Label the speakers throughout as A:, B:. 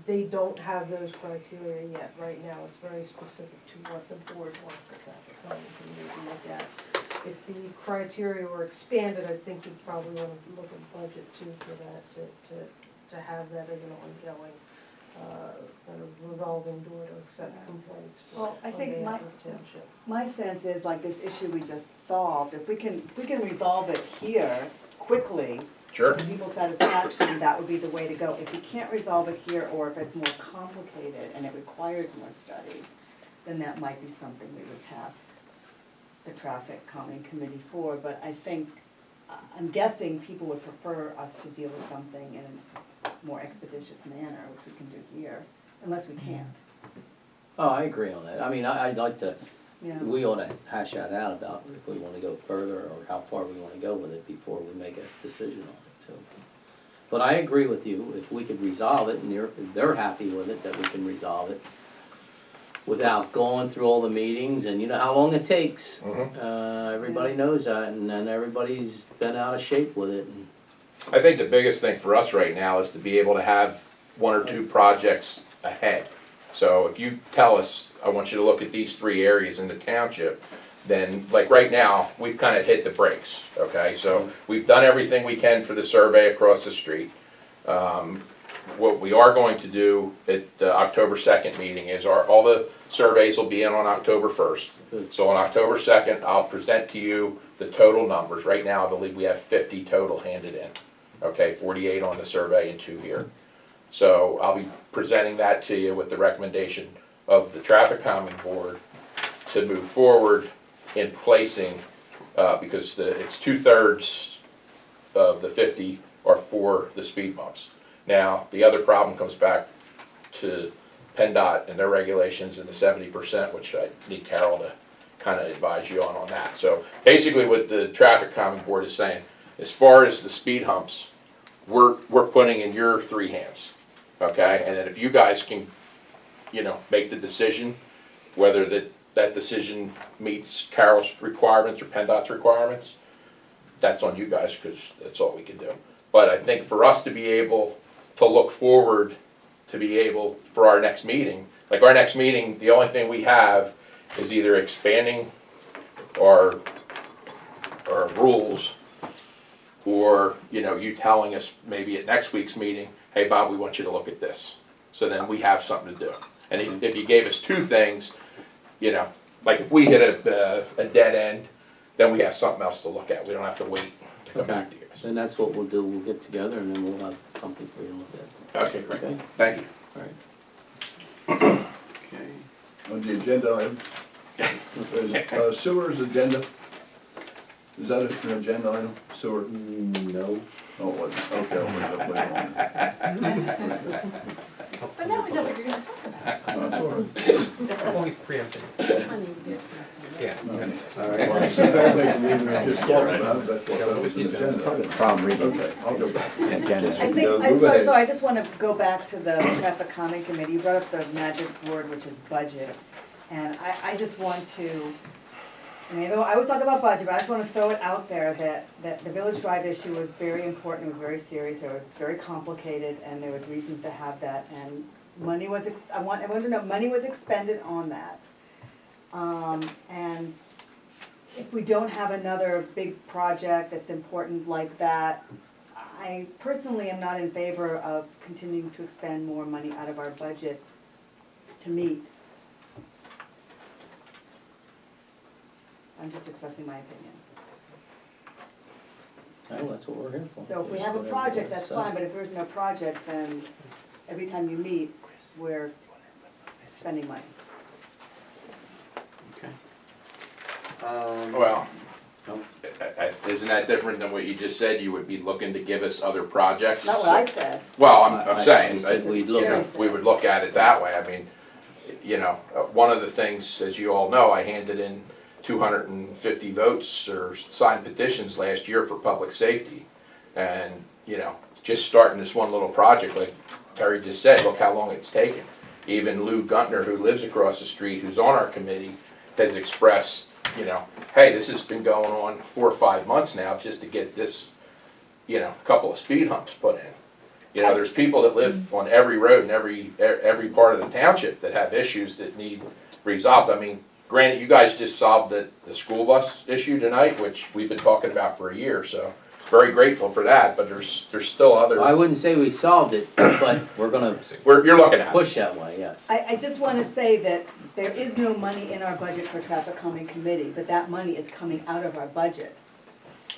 A: They don't have those criteria yet. Right now, it's very specific to what the board wants the traffic calming committee to look at. If the criteria were expanded, I think you'd probably want to look at budget too for that, to have that as an ongoing, kind of revolving door to accept complaints
B: Well, I
A: on
B: think
A: behalf of the township.
B: my sense is like this issue we just solved, if we can resolve it here quickly,
C: Sure.
B: to people's satisfaction, that would be the way to go. If we can't resolve it here, or if it's more complicated and it requires more study, then that might be something we would task the traffic calming committee for. But I think, I'm guessing people would prefer us to deal with something in a more expeditious manner, which we can do here, unless we can't.
D: Oh, I agree on that. I mean, I'd like to,
B: Yeah.
D: we ought to hash that out about if we want to go further or how far we want to go with it before we make a decision on it too. But I agree with you, if we could resolve it and if they're happy with it, that we can resolve it without going through all the meetings, and you know how long it takes. Everybody knows that, and then everybody's been out of shape with it. And
C: I think the biggest thing for us right now is to be able to have one or two projects ahead. So if you tell us, I want you to look at these three areas in the township, then like right now, we've kind of hit the brakes, okay? So we've done everything we can for the survey across the street. What we are going to do at the October 2nd meeting is all the surveys will be in on October 1st. So on October 2nd, I'll present to you the total numbers. Right now, I believe we have 50 total handed in. Okay, 48 on the survey and 2 here. So I'll be presenting that to you with the recommendation of the traffic calming board to move forward in placing, because it's 2/3 of the 50 are for the speed bumps. Now, the other problem comes back to PennDOT and their regulations and the 70%, which I need Carol to kind of advise you on that. So basically what the traffic calming board is saying, as far as the speed humps, we're putting in your 3 hands, okay? And then if you guys can, you know, make the decision, whether that decision meets Carol's requirements or PennDOT's requirements, that's on you guys, because that's all we can do. But I think for us to be able to look forward, to be able, for our next meeting, like our next meeting, the only thing we have is either expanding our rules, or, you know, you telling us maybe at next week's meeting, hey Bob, we want you to look at this. So then we have something to do. And if you gave us 2 things, you know, like if we hit a dead end, then we have something else to look at. We don't have to wait to come back to you.
D: And that's what we'll do, we'll get together and then we'll have something for you to look at.
C: Okay, great.
D: Okay?
C: Thank you.
D: All right.
E: Okay. On the agenda item, sewer's agenda. Is that an agenda item, sewer?
D: No.
E: Oh, it wasn't, okay, I'll wait later on.
A: But now we know what you're gonna talk about.
E: All right.
F: Always preempting. Yeah.
E: All right. Well, I said I think we were just talking about it, that's what that was an agenda.
G: Problem reading.
E: Okay, I'll go back.
G: Dennis.
B: I think, so I just wanna go back to the traffic calming committee. You brought up the magic word, which is budget. And I just want to, and I always talk about budget, but I just wanna throw it out there that the Village Drive issue was very important, it was very serious, it was very complicated, and there was reasons to have that, and money was, I want to know, money was expended on that. And if we don't have another big project that's important like that, I personally am not in favor of continuing to expend more money out of our budget to meet. I'm just expressing my opinion.
D: Well, that's what we're here for.
B: So if we have a
D: Whatever
B: project,
D: you
B: that's
D: say.
B: fine, but if there's no project, then every time you meet, we're spending money.
C: Well, isn't that different than what you just said? You would be looking to give us other projects?
B: Not what I said.
C: Well, I'm saying,
D: I said we'd look at-
C: we would look at it that way. I mean, you know, one of the things, as you all know, I handed in 250 votes or signed petitions last year for public safety. And, you know, just starting this one little project, like Terry just said, look how long it's taken. Even Lou Guntner, who lives across the street, who's on our committee, has expressed, you know, hey, this has been going on 4 or 5 months now just to get this, you know, couple of speed humps put in. You know, there's people that live on every road in every part of the township that have issues that need resolved. I mean, granted, you guys just solved the school bus issue tonight, which we've been talking about for a year, so very grateful for that, but there's still
D: I
C: other,
D: wouldn't say we solved it, but we're gonna
C: you're looking at it.
D: push that way, yes.
B: I just wanna say that there is no money in our budget for traffic calming committee, but that money is coming out of our budget.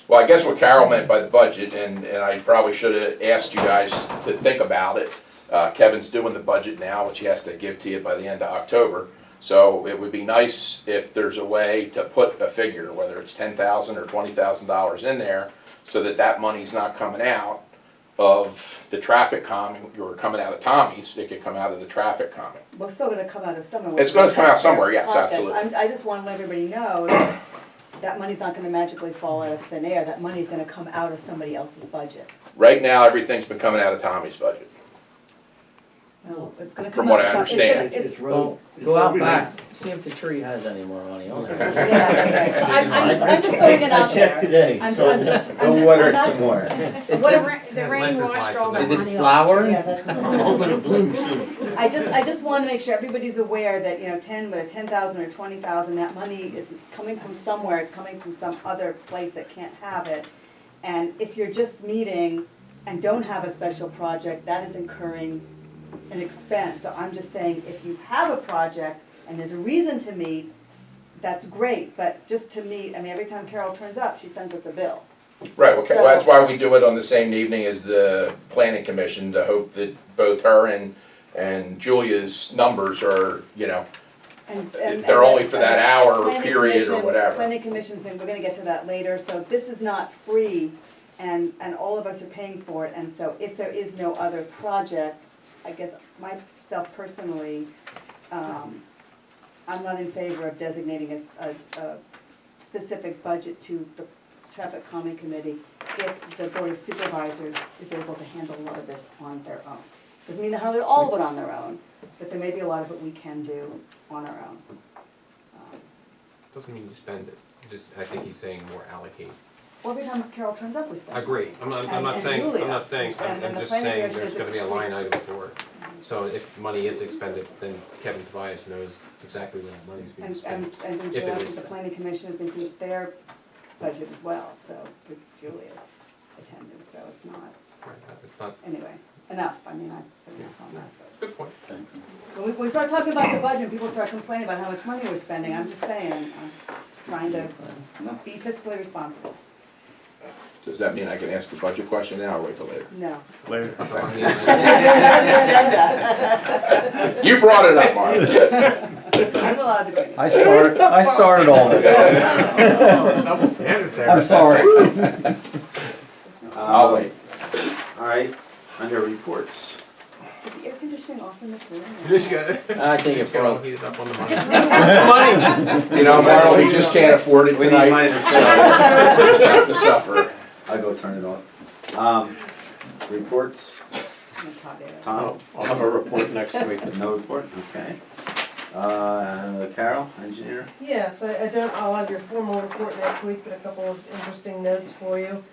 C: Well, I guess what Carol meant by the budget, and I probably should have asked you guys to think about it. Kevin's doing the budget now, which he has to give to you by the end of October. So it would be nice if there's a way to put a figure, whether it's $10,000 or $20,000 in there, so that that money's not coming out of the traffic calming, or coming out of Tommy's. It could come out of the traffic calming.
B: We're still gonna come out of somewhere.
C: It's gonna come out somewhere, yes, absolutely.
B: I just wanna let everybody know that that money's not gonna magically fall out of thin air, that money's gonna come out of somebody else's budget.
C: Right now, everything's been coming out of Tommy's budget.
B: No, it's gonna
C: From
B: come
C: what
B: out
C: I
B: some-
C: understand.
B: It's,
D: Well, go out back, see if the tree has any more money on it.
B: yeah, so I'm just throwing it out
G: I
B: there.
G: checked today,
B: I'm
G: so
B: just-
G: go water it
B: I'm
G: some more.
H: The rain washed all that
D: Is it
H: money off.
D: flowering?
B: Yeah, that's.
G: I'm hoping it blooms soon.
B: I just wanna make sure everybody's aware that, you know, whether 10,000 or 20,000, that money is coming from somewhere, it's coming from some other place that can't have it. And if you're just meeting and don't have a special project, that is incurring an expense. So I'm just saying, if you have a project and there's a reason to meet, that's great, but just to meet, I mean, every time Carol turns up, she sends us a bill.
C: Right, okay, well, that's why we do it on the same evening as the planning commission, to hope that both her and Julia's numbers are, you know, if they're only for that hour or
B: Planning
C: period or
B: commission-
C: whatever.
B: Planning commission's, and we're gonna get to that later, so this is not free, and all of us are paying for it, and so if there is no other project, I guess myself personally, I'm not in favor of designating a specific budget to the traffic calming committee if the board of supervisors is able to handle a lot of this on their own. Doesn't mean they handle all of it on their own, but there may be a lot of it we can do on our own.
F: Doesn't mean you spend it, just, I think he's saying more allocate.
B: Well, every time Carol turns up, we spend.
F: I agree, I'm not
B: And
F: saying,
B: Julia.
F: I'm not saying,
B: And
F: I'm
B: the
F: just
B: planning
F: saying
B: commission
F: there's
B: is
F: gonna be a line item for it. So if money is expended, then Kevin Tobias knows exactly when that money's being
B: And
F: spent.
B: then
F: If it
B: Julia,
F: is
B: the
F: that.
B: planning commission has increased their budget as well, so for Julia's attendance, so it's not,
F: Right, it's not,
B: anyway, enough, I mean, I've said enough on that. but-
F: good point.
B: When we start talking about the budget, people start complaining about how much money we're spending, I'm just saying, I'm trying to be fiscally responsible.
C: Does that mean I can ask a budget question now or wait till later?
B: No.
G: Later.
F: So, I mean,
C: You brought it up, Mark.
B: I'm allowed to bring it.
G: I started all this.
F: double standard there.
G: I'm sorry.
C: I'll wait.
I: All right, under reports.
B: Is the air conditioning off in this room?
D: I think it
F: Carol
D: broke.
F: heated up on the money.
C: You know, Marilyn, he just can't afford it
I: We need
C: tonight.
I: money to
C: Just have to suffer.
I: I'll go turn it on. Reports,
B: It's hot air.
I: Tom?
D: I'll have a report next week.
I: No report, okay. Carol, engineer?
A: Yes, I don't, I'll have your formal report next week, but a couple of interesting notes for you.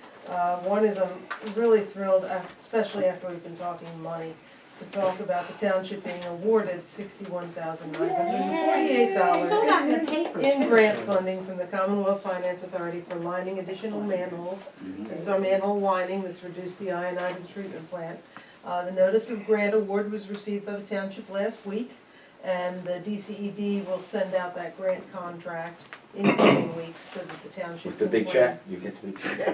A: One is I'm really thrilled, especially after we've been talking money, to talk about the township being awarded $61,948
H: So got in the paper.
A: in grant funding from the Commonwealth Finance Authority for lining additional manholes. This is our manhole lining that's reduced the ionizing treatment plant. The notice of grant award was received by the township last week, and the DCED will send out that grant contract in coming weeks so that the township.
I: With the
A: can
I: big
A: plan.
I: check, you get the big check.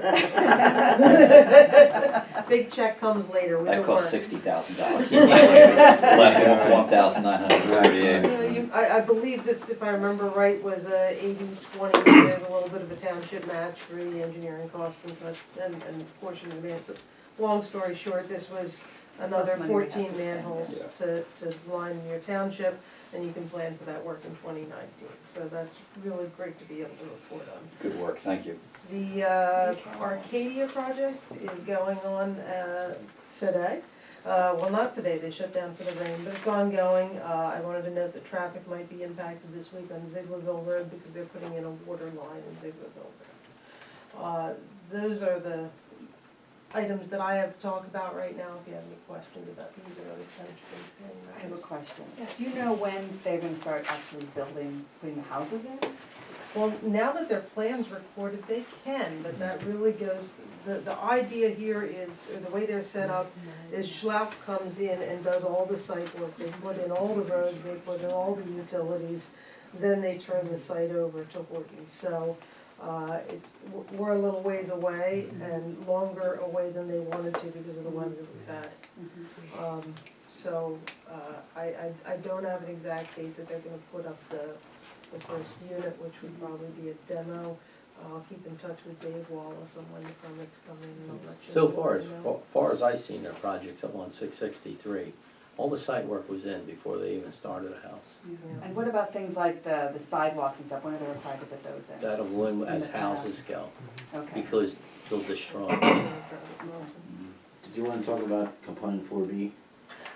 A: Big check comes later with the
J: That cost
A: work.
J: $60,000. Left $1,938.
A: I believe this, if I remember right, was 80-20, there's a little bit of a township match for the engineering costs and such, and a portion of the grant. But long story short, this was another
B: money we have to
A: 14
B: spend.
A: manholes to line your township, and you can plan for that work in 2019. So that's really great to be able to report on.
J: Good work, thank you.
A: The Arcadia project is going on today. Well, not today, they shut down for the rain, but it's ongoing. I wanted to note that traffic might be impacted this week on Zieglerville Road because they're putting in a water line in Zieglerville Road. Those are the items that I have to talk about right now. If you have any questions about these or other township
B: I have a
A: matters.
B: question. Do you know when they're gonna start actually building, putting the houses in?
A: Well, now that their plan's recorded, they can, but that really goes, the idea here is, or the way they're set up, is Schlauch comes in and does all the site work. They put in all the roads, they put in all the utilities, then they turn the site over to Horton. So, we're a little ways away and longer away than they wanted to because of the weather that we've had. I don't have an exact date that they're gonna put up the first unit, which would probably be a demo. I'll keep in touch with Dave Wallace on when the permits come in and I'll let you
D: So
A: know.
D: far as I seen their projects up on 663, all the site work was in before they even started a house.
B: And what about things like the sidewalks and stuff, when are they required to put those in?
D: That'll win as houses go,
B: Okay.
D: because they'll destroy.
I: Did you wanna talk about component 4B?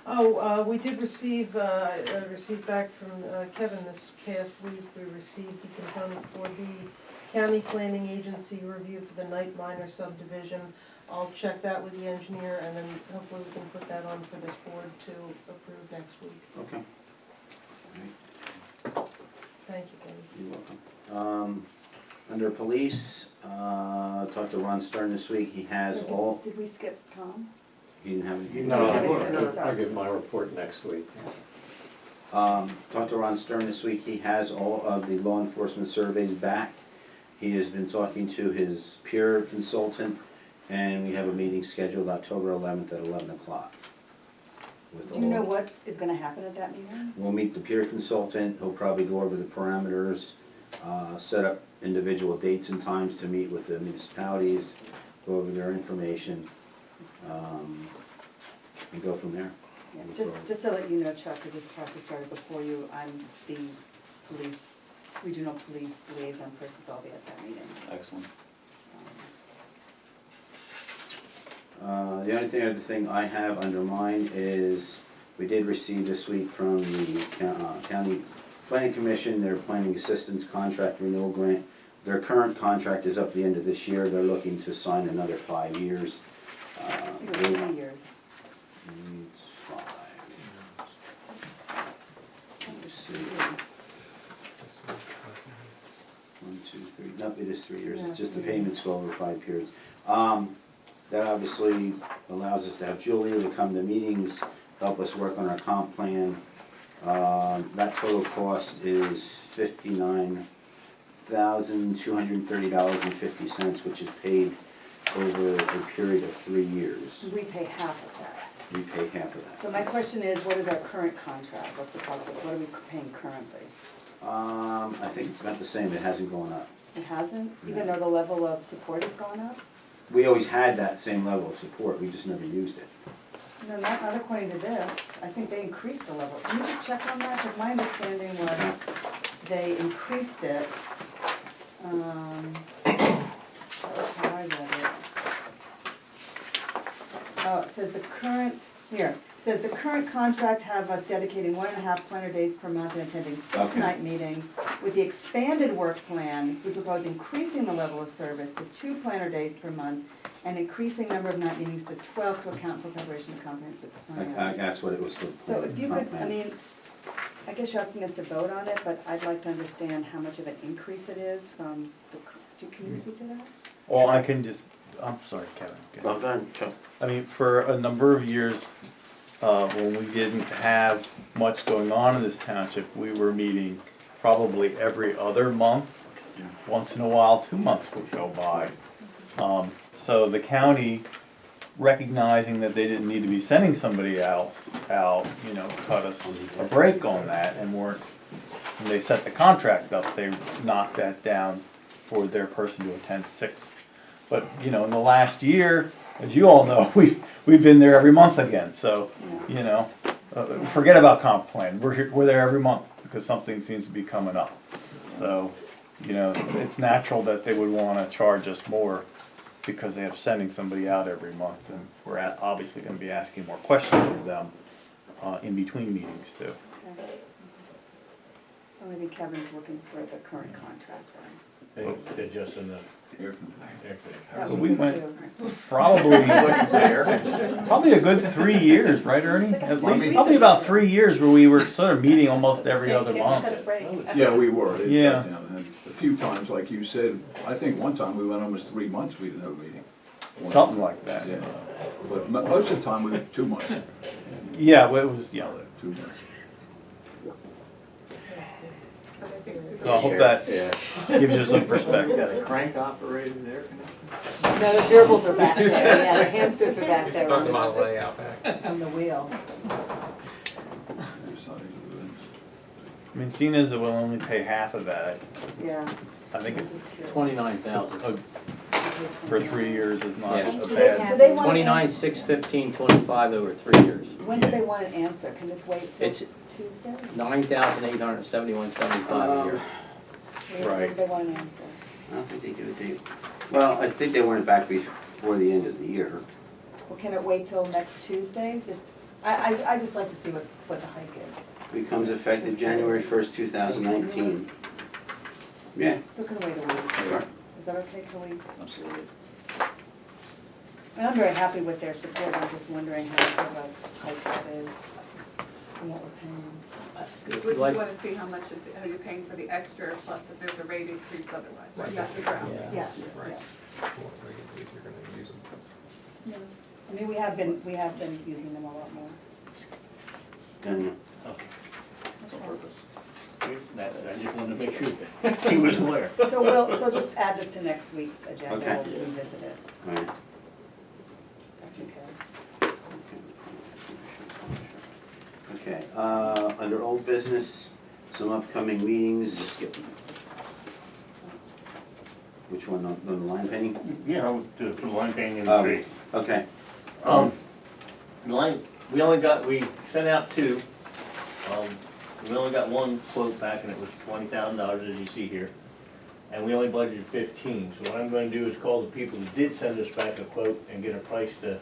A: Oh, we did receive, a receipt back from Kevin this past week. We received the component for the county planning agency review for the Night Minor subdivision. I'll check that with the engineer and then hopefully we can put that on for this board to approve next week.
I: Okay.
A: Thank you, Kevin.
I: You're welcome. Under police, talked to Ron Stern this week, he has
B: So
I: all,
B: did we skip Tom?
I: he didn't have any.
D: No,
B: Okay,
D: I'll give my report next week.
I: Talked to Ron Stern this week, he has all of the law enforcement surveys back. He has been talking to his peer consultant, and we have a meeting scheduled October 11th at 11 o'clock. with
B: Do you know
I: all-
B: what is gonna happen at that meeting?
I: We'll meet the peer consultant, he'll probably go over the parameters, set up individual dates and times to meet with the municipalities, go over their information, and go from there.
B: Yeah, just to let you know, Chuck, because this process started before you, I'm the regional police liaison person, so I'll be at that meeting.
J: Excellent.
I: The only other thing I have under mine is, we did receive this week from the county planning commission, their planning assistance contract renewal grant. Their current contract is up the end of this year, they're looking to sign another 5 years.
B: It was 3 years.
I: It's 5. Let me see. 1, 2, 3, nope, it is 3 years, it's just the payments go over 5 periods. That obviously allows us to have Julia to come to meetings, help us work on our comp plan. That total cost is $59,230.50, which is paid over a period of 3 years.
B: We pay half of that.
I: We pay half of that.
B: So my question is, what is our current contract? What's the cost of, what are we paying currently?
I: I think it's about the same, it hasn't gone up.
B: It hasn't, even though the level of support has gone up?
I: We always had that same level of support, we just never used it.
B: No, not according to this. I think they increased the level. Can you just check on that? Because my understanding was they increased it. That was how I read it. Oh, it says the current, here, it says the current contract have us dedicating 1.5 planner days per month and attending 6
I: Okay.
B: night meetings. With the expanded work plan, we propose increasing the level of service to 2 planner days per month and increasing number of night meetings to 12 to account for preparation of comprehensive plan.
I: That's what it was for.
B: So if you could, I mean, I guess you're asking us to vote on it, but I'd like to understand how much of an increase it is from the, can you speak to that?
G: Well, I can just, I'm sorry, Kevin.
I: Well done, Chuck.
G: I mean, for a number of years, when we didn't have much going on in this township, we were meeting probably every other month. Once in a while, 2 months would go by. So the county, recognizing that they didn't need to be sending somebody else out, you know, cut us a break on that and weren't, when they set the contract up, they knocked that down for their person to attend 6. But, you know, in the last year, as you all know, we've been there every month again, so, you know, forget about comp plan, we're there every month because something seems to be coming up. So, you know, it's natural that they would wanna charge us more because they have sending somebody out every month, and we're obviously gonna be asking more questions of them, in between meetings too.
B: Well, maybe Kevin's looking for the current contract then.
F: They're just in the
E: Here.
F: air
B: That
G: So
B: would
G: we
B: be
G: went-
B: too.
G: Probably,
E: There.
G: probably a good 3 years, right, Ernie? At least, probably about 3 years where we were sort of meeting almost every other month.
B: Take a break.
E: Yeah, we were. It
G: Yeah.
E: got down. And a few times, like you said, I think one time we went almost 3 months, we didn't have a meeting.
G: Something like that.
E: Yeah, but most of the time, we were 2 months.
G: Yeah, well, it was, yeah.
E: 2 months.
G: So I hope that
J: Yeah.
G: gives you some perspective.
J: Got a crank operated there.
B: No, the gerbils are back there, yeah, the hamsters are back there
F: Start
B: on
F: the Model
B: the,
F: A out back.
B: on the wheel.
G: I mean, seeing as it will only pay half of that,
B: Yeah.
G: I think it's,
D: 29,000.
G: for 3 years is not
D: Yeah.
G: a
B: Do they,
G: bad.
B: do they want?
D: 29, 6, 15, 25 over 3 years.
B: When do they want an answer? Can this wait till
D: It's
B: Tuesday?
D: 9,871.75 a year.
B: When do they want an answer?
I: I don't think they give a date. Well, I think they want it back before the end of the year.
B: Well, can it wait till next Tuesday? Just, I just like to see what the hike is.
I: Becomes effective January 1st, 2019. Yeah,
B: So can we wait a week?
I: sure.
B: Is that okay? Can we?
J: Absolutely.
B: And I'm very happy with their support. I'm just wondering how much of a hike that is and what we're paying.
K: Would you
D: Like-
K: wanna see how much, are you paying for the extra, plus if there's a rate increase otherwise, right? You have to figure out.
D: Yeah.
B: Yes,
F: Right.
B: yes.
F: You're gonna use them.
B: Yeah. I mean, we have been using them a lot more.
I: Done.
J: Okay. That's on purpose. I just wanted to make sure he was aware.
B: So just add this to next week's agenda,
I: Okay.
B: we'll revisit it.
I: All right.
B: That's okay.
I: Okay, under old business, some upcoming meetings.
J: Just skip them.
I: Which one, on the line painting?
L: Yeah, I'll do the line painting in the
I: Oh.
L: street.
I: Okay,
L: The line, we sent out 2. We only got 1 quote back and it was $20,000 as you see here. And we only budgeted 15, so what I'm gonna do is call the people who did send us back a quote and get a price to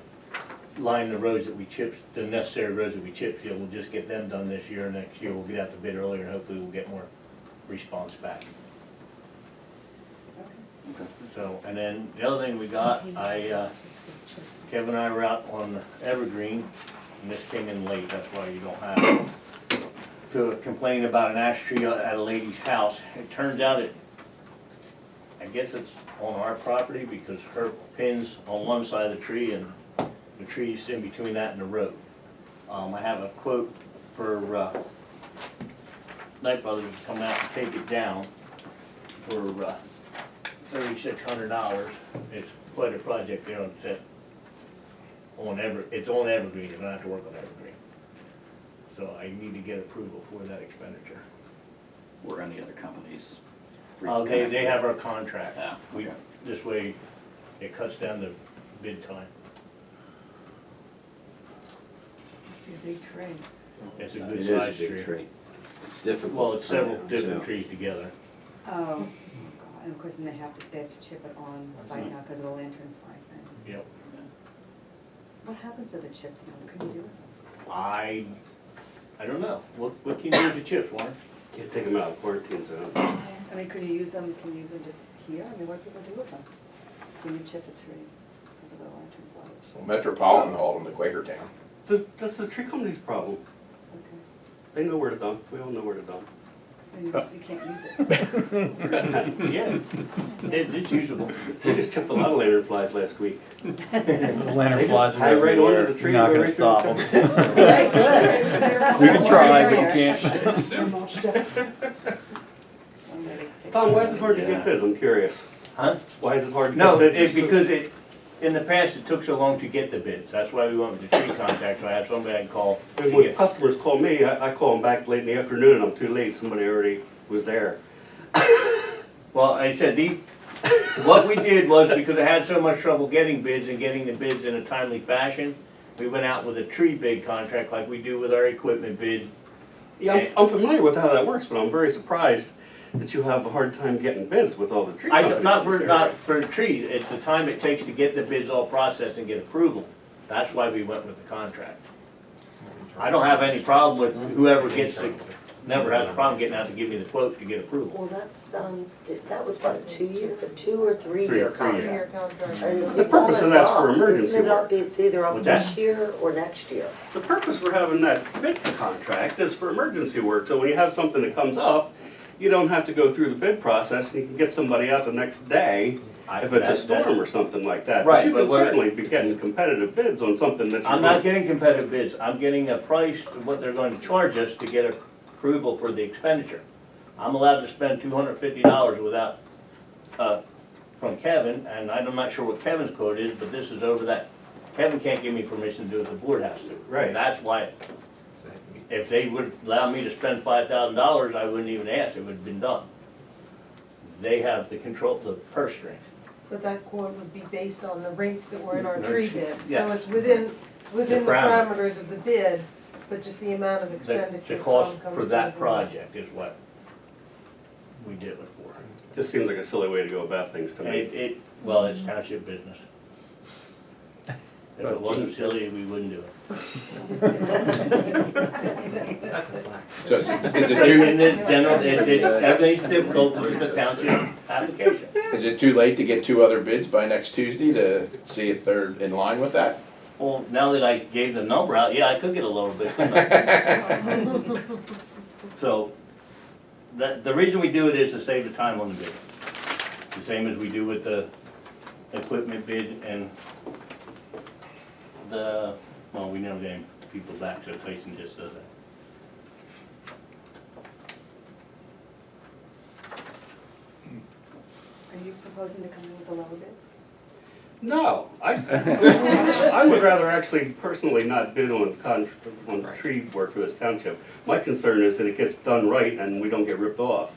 L: line the roads that we chipped, the necessary roads that we chip seal. We'll just get them done this year, next year we'll get out to bid earlier and hopefully we'll get more response back. So, and then the other thing we got, Kevin and I were out on Evergreen, and this came in late, that's why you don't have it, to complain about an ash tree at a lady's house. It turns out I guess it's on our property because her pin's on one side of the tree and the tree's in between that and the road. I have a quote for Knight Brothers to come out and take it down for $3,600. It's quite a project there on set. It's on Evergreen, you don't have to work on Evergreen. So I need to get approval for that expenditure.
J: Were any other companies?
L: They have our contract.
J: Yeah, okay.
L: This way, it cuts down the bid time.
B: It's a big tree.
L: It's a
I: it
L: good
I: is a
L: sized
I: big
L: tree.
I: tree. It's difficult.
L: Well, it's
I: to plant
L: several
I: it,
L: different
I: too.
L: trees together.
B: Oh, God, and of course, then they have to chip it on site now because of the lantern fly thing.
L: Yep.
B: What happens to the chips now? What can you do with them?
L: I don't know. What can you do with the chips, Warren?
M: Can't take them out of quarantine zone.
B: I mean, can you use them just here? I mean, what do people do with them? When you chip a tree because of the lantern flies?
C: Metropolitan hauled them to Quakertown.
M: That's the tree company's problem.
B: Okay.
M: They know where to dump. We all know where to dump.
B: And you can't use it.
L: Yeah, it's usable.
M: We just chipped a lot of lantern flies last week.
G: The lantern
M: They
G: flies
M: just
G: are
M: hide right onto
G: everywhere,
M: the tree
G: you're not
M: and go
G: gonna
M: right through
G: stop
M: the
G: them.
B: Right, good.
G: We can try, but you can't.
M: Tom, why is it hard to get bids? I'm curious.
L: Huh?
M: Why is it hard to
L: No,
M: get bids?
L: it's because in the past, it took so long to get the bids. That's why we went with the tree contact, so I have somebody I can call.
M: And when customers call me, I call them back late in the afternoon and I'm too late. Somebody already was there.
L: Well, I said, what we did was, because I had so much trouble getting bids and getting the bids in a timely fashion, we went out with a tree bid contract like we do with our equipment bid.
M: Yeah, I'm familiar with how that works, but I'm very surprised that you have a hard time getting bids with all the tree companies.
L: Not for trees, it's the time it takes to get the bids all processed and get approval. That's why we went with the contract. I don't have any problem with whoever gets never has a problem getting out to give me the quotes to get approval.
N: Well, that was what, a 2 or 3 year contract?
A: Three-year contract.
N: And
M: The
N: it's
M: purpose of
N: almost
M: that's for
N: up.
M: emergency
N: Isn't it up?
M: work.
N: It's either up
L: What's
N: this
L: that?
N: year or next year.
M: The purpose for having that bid contract is for emergency work, so when you have something that comes up, you don't have to go through the bid process, and you can get somebody out the next day if it's a storm or something like that.
L: Right,
M: But you
L: but
M: can
L: we're-
M: certainly be getting competitive bids on something that you're.
L: I'm not getting competitive bids, I'm getting a price of what they're going to charge us to get approval for the expenditure. I'm allowed to spend $250 without, from Kevin, and I'm not sure what Kevin's quote is, but this is over that. Kevin can't give me permission to do it, the board has to.
M: Right.
L: That's why, if they would allow me to spend $5,000, I wouldn't even ask, it would have been done. They have the control, the purse strings.
A: But that quote would be based on the rates that were in our
L: No,
A: tree bid. So
L: yes.
A: it's within the
L: parameter.
A: parameters of the bid, but just the amount of expenditure.
L: The cost
A: Tom comes
L: for
A: to
L: that
A: the board.
L: project is what we did it for.
M: Just seems like a silly way to go about things to me.
L: Well, it's township business. If it wasn't silly, we wouldn't do it.
F: That's a black.
C: So is it
L: In
C: too,
L: the general, everything's difficult for the township application.
C: is it too late to get 2 other bids by next Tuesday to see if they're in line with that?
L: Well, now that I gave the number out, yeah, I could get a little bit. couldn't I? So, the reason we do it is to save the time on the bid. The same as we do with the equipment bid and well, we never get any people back, so Tyson just does that.
B: Are you proposing to come in with a lower bid?
M: No, I would rather actually personally not bid on tree work for this township. My concern is that it gets done right and we don't get ripped off.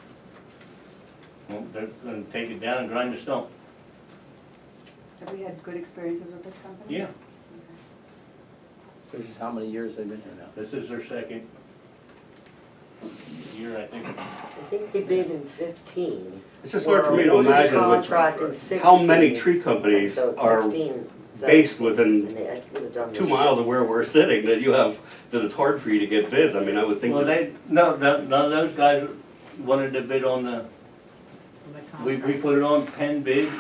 L: Well, they're gonna take it down and grind the stone.
B: Have we had good experiences with this company?
L: Yeah,
B: Okay.
D: This is how many years they've been here now?
L: this is their second year, I think.
N: I think they bid in 15.
M: It's just hard for me to imagine
N: Contract in
M: with
N: 16.
M: how many tree companies
N: So it's
M: are
N: 16,
M: based
N: 17,
M: within
N: and they would have done
M: 2
N: this
M: miles of where we're sitting, that it's hard for you to get bids. I mean, I would think.
L: Well, none of those guys wanted to bid on the, we put it on Penn bid,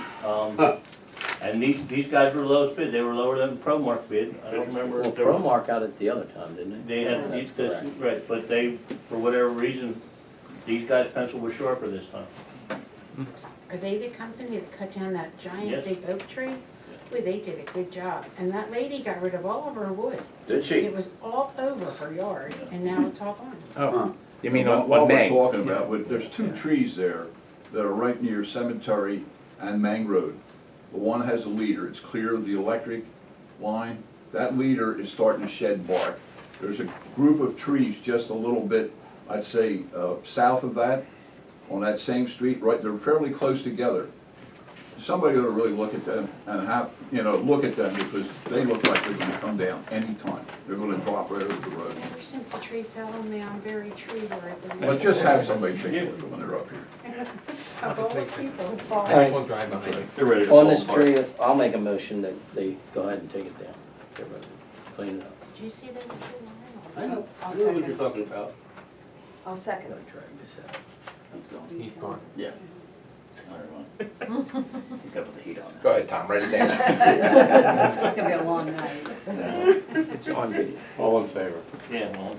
L: and these guys were the lowest bid, they were lower than the ProMark bid, I don't remember
D: Well,
L: if they were.
D: ProMark got it the other time, didn't they?
L: They had,
D: That's
L: these-
D: correct.
L: right, but they, for whatever reason, these guys' pencil was sharper this time.
H: Are they the company that cut down that
L: Yes.
H: giant big oak tree? Boy, they did a good job. And that lady got rid of all of her wood.
I: Did she?
H: It was all over her yard, and now it's all gone.
C: Oh, you mean
E: Well,
C: on
E: what
C: May?
E: we're talking about, there's 2 trees there that are right near Cemetery and Mang Road. The one has a leader, it's clear of the electric line. That leader is starting to shed bark. There's a group of trees just a little bit, I'd say, south of that, on that same street, right, they're fairly close together. Somebody ought to really look at them and look at them, because they look like they're gonna come down anytime. They're gonna drop right over the road.
H: Ever since the tree fell on me, I'm very tree worried.
E: But just have somebody take a look when they're up here.
H: Of all the people who fall.
F: I just won't drive behind it.
M: They're ready to
D: On
M: fall
D: this
M: apart.
D: tree, I'll make a motion that they go ahead and take it down. Get rid of it, clean it up.
H: Did you see that tree line?
M: I know,
B: I'll
M: I know what
B: second.
M: you're talking about.
B: I'll second.
D: Gotta drag this out.
I: Let's go.
F: He's gone.
I: Yeah. He's got to put the heat on.
C: Go ahead, Tom, write it down.
B: It's gonna be a long night.
I: It's on video.
J: All in favor?
L: Yeah, well,